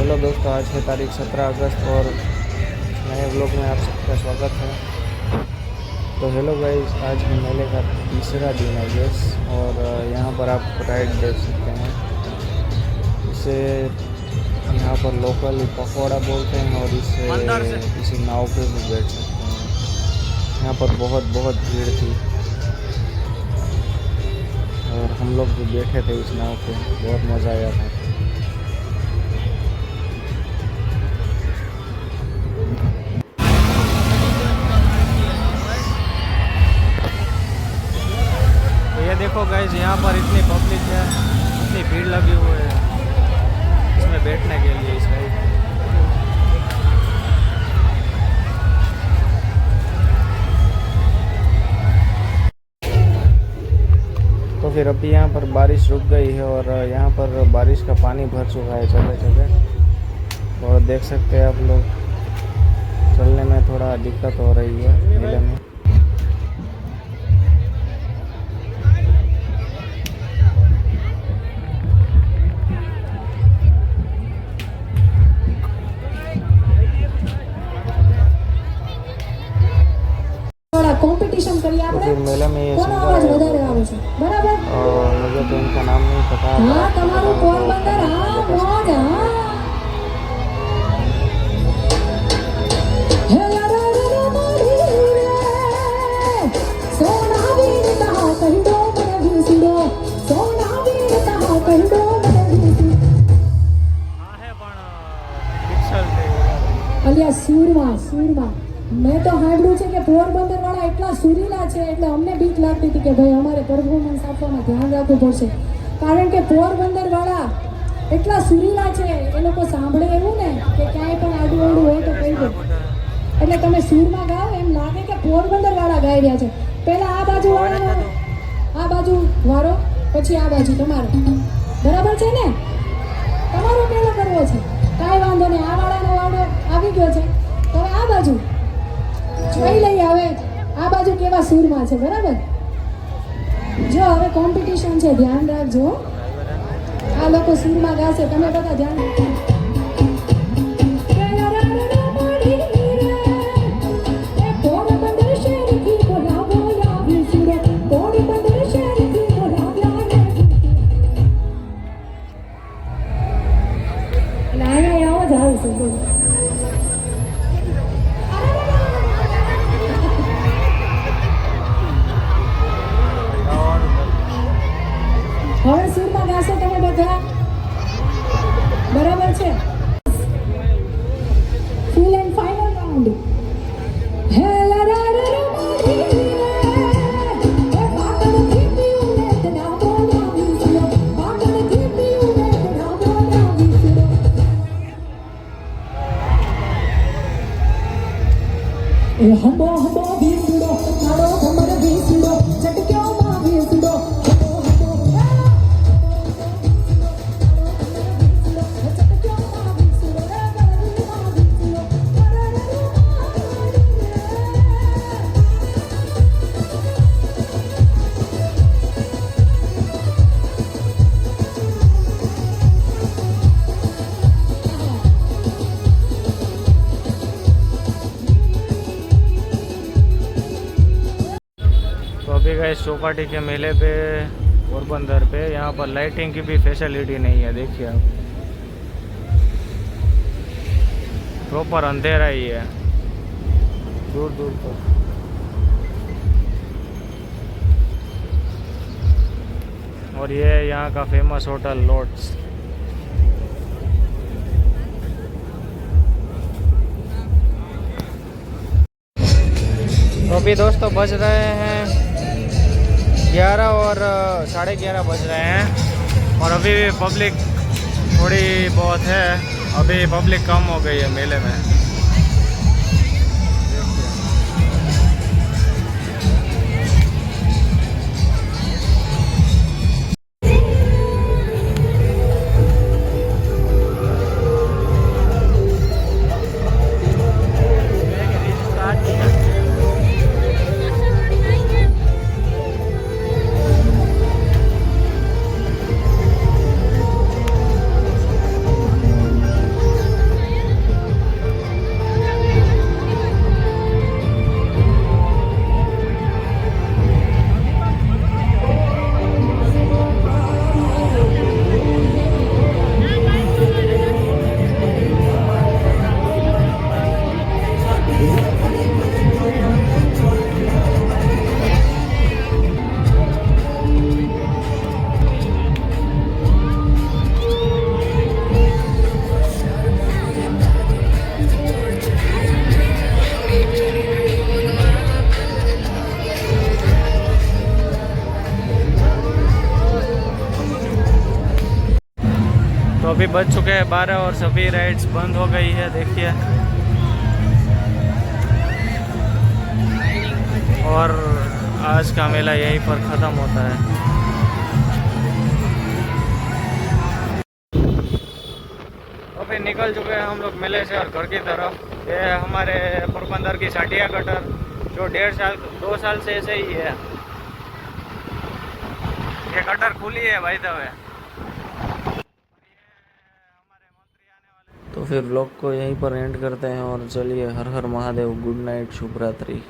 Hello दोस्तों, आज है तारीख 17 अगस्त और नए व्लॉग में आप सबका स्वागत है। तो हेलो गाइस, आज है मेले का तीसरा दिन है गेस, और यहाँ पर आप राइड देख सकते हैं। इसे यहाँ पर लोकल पकौड़ा बोलते हैं और इसी नाव पे भी बैठ सकते हैं। यहाँ पर बहुत भीड़ थी और हम लोग भी बैठे थे इस नाव पे, बहुत मज़ा आया था। ये देखो गाइज, यहाँ पर इतनी पब्लिक है, इतनी भीड़ लगी हुई है इसमें बैठने के लिए इस राइड। तो फिर अभी यहाँ पर बारिश रुक गई है और यहाँ पर बारिश का पानी भर चुका है जगह जगह, और देख सकते हैं आप लोग, चलने में थोड़ा दिक्कत हो रही है मेले में। कॉम्पिटिशन करिए तो फिर मेले में ये सिंगर है, बराबर, और मुझे तो इनका नाम नहीं पता है। हाँ તમારું પોરબંદર, हाँ મોજ, हाँ हे यारा रे मोरी रे सोना वीरता कहिडो मन भीसिडो, सोना वीरता कहिडो मन भीसिडो आ है पण पिक्सल पे અલ્યા સુરમાં મેં તો સાંભળ્યું છે કે પોરબંદર વાળા એટલા સુરીલા છે, એટલે અમને બીક લાગતી હતી કે ભાઈ અમારે પરફોર્મન્સ આપવામાં ધ્યાન રાખવું પડશે, કારણ કે પોરબંદર વાળા એટલા સુરીલા છે, એ લોકો સાંભળે એવું ને કે ક્યાંય પણ આડું અવડું હોય તો કહી દે, એટલે તમે સૂરમાં ગાઓ એમ લાગે કે પોરબંદર વાળા ગાઈ રહ્યા છે। પહેલા આ બાજુ વાળાનો, આ બાજુ વાળો, પછી આ બાજુ તમારો, બરાબર છે ને? તમારો પહેલો કરવો છે, કાંઈ વાંધો નહીં, આ વાળાનો વાળો આવી ગયો છે, હવે આ બાજુ જોઈ લઈએ હવે આ બાજુ કેવા સૂરમાં છે, બરાબર? જો હવે કોમ્પિટિશન છે, ધ્યાન રાખજો, આ લોકો સૂરમાં ગાશે, તમે બધા ધ્યાન રાખજો। હવે સૂરમાં ગાશો તમે બધા, બરાબર છે? Full and final round. હે લરા રે મોરી રે પાટણ થી પીઉને તના બોલા વિસરો, પાટણ થી પીઉને તના બોલા વિસરો, એ હંબો વિસરો મારો ભમર વિસરો, ચટક્યો માં વિસરો, अभी गए चौपाटी के मेले पे पोरबंदर पे। यहाँ पर लाइटिंग की भी फैसिलिटी नहीं है, देखिए आप, प्रॉपर अंधेरा ही है दूर दूर तक। और ये यहाँ का फेमस होटल लॉर्ड्स। तो अभी दोस्तों बज रहे हैं 11 और 11:30 बज रहे हैं, और अभी भी पब्लिक थोड़ी बहुत है, अभी पब्लिक कम हो गई है मेले में। अभी बज चुके हैं 12 और सभी राइड्स बंद हो गई है, देखिए। और आज का मेला यहीं पर ख़त्म होता है। तो फिर निकल चुके हैं हम लोग मेले से और घर की तरफ। ये हमारे पोरबंदर की साटिया कटर, जो 2 साल से ऐसे ही है। ये कटर खुली है भाई तब। तो फिर व्लॉग को यहीं पर एंड करते हैं और चलिए, हर हर महादेव, गुड नाइट, शुभ रात्रि।